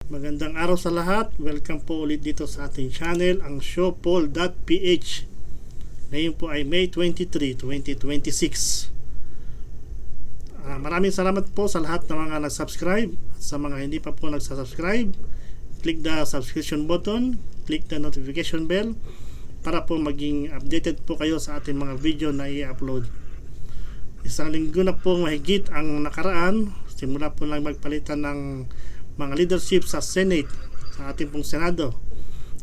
Magandang araw sa lahat. Welcome po ulit dito sa ating channel, ang showpaul.ph. Ngayon po ay May 23, 2026. Maraming salamat po sa lahat ng mga nag-subscribe. At sa mga hindi pa po nagsasubscribe, click the subscription button, click the notification bell para po maging updated po kayo sa ating mga video na i-upload. Isang linggo na po mahigit ang nakaraan, simula po lang magpalitan ng mga leadership sa Senate, sa ating pong Senado.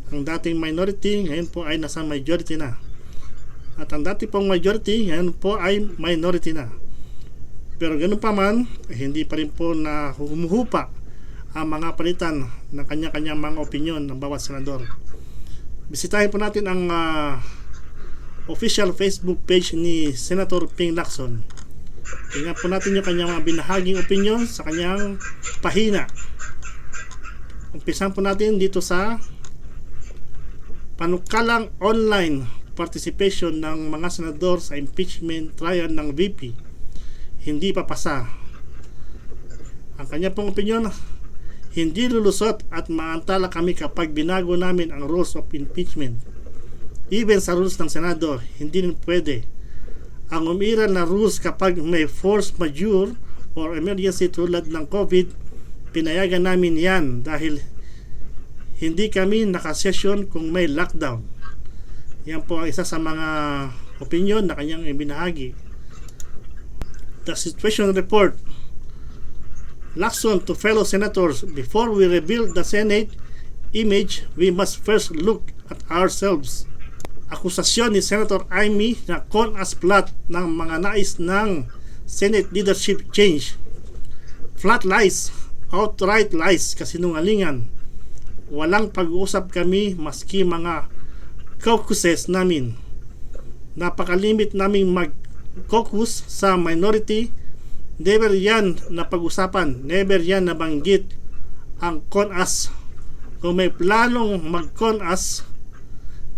Ang dating minority ngayon po ay nasa majority na, at ang dating pong majority ngayon po ay minority na. Pero ganun pa man, hindi pa rin po na humuhupa ang mga palitan ng kanya-kanyang mga opinion ng bawat senador. Bisitahin po natin ang official Facebook page ni Senator Ping Lacson. Tingnan po natin yung kanyang mga binahaging opinion sa kanyang pahina. Umpisan po natin dito sa panukalang online participation ng mga senador sa impeachment trial ng VP. Hindi papasa. Ang kanya pong opinion, hindi lulusot at maantala kami kapag binago namin ang rules of impeachment. Even sa rules ng Senado, hindi rin pwede. Ang umiral na rules kapag may force majeure or emergency tulad ng COVID, pinayagan namin yan dahil hindi kami nakasesyon kung may lockdown. Yan po ang isa sa mga opinion na kanyang ibinahagi. The situation report. Lacson to fellow senators, before we rebuild the Senate image, we must first look at ourselves. Akusasyon ni Senator Amy na con as plot ng mga nais ng Senate leadership change. Flat lies, outright lies, kasinungalingan. Walang pag-uusap kami maski mga caucuses namin. Napakalimit naming mag-caucus sa minority. Never yan na pag-usapan, never yan nabanggit ang con as. Kung may planong mag-con as,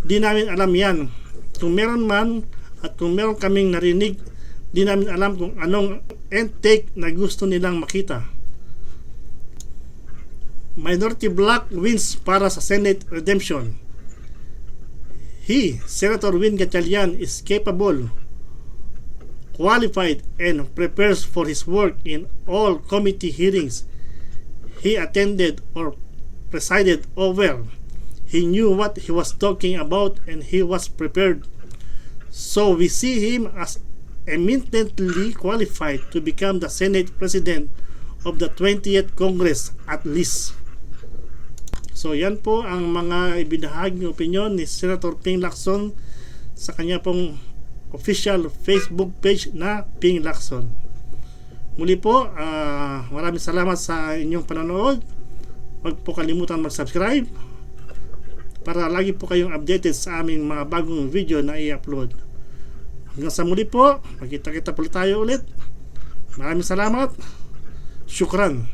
di namin alam yan. Kung meron man at kung meron kaming narinig, di namin alam kung anong end take na gusto nilang makita. Minority bloc wins para sa Senate redemption. He, Senator Win Gatchalian, is capable, qualified, and prepares for his work in all committee hearings he attended or presided over. He knew what he was talking about and he was prepared. So we see him as eminently qualified to become the Senate President of the 20th Congress at least. So yan po ang mga ibinahaging opinion ni Senator Ping Lacson sa kanya pong official Facebook page na Ping Lacson. Muli po, maraming salamat sa inyong panonood. Huwag po kalimutan mag-subscribe para lagi po kayong updated sa aming mga bagong video na i-upload. Hanggang sa muli po, magkita-kita po tayo ulit. Maraming salamat. Syukran.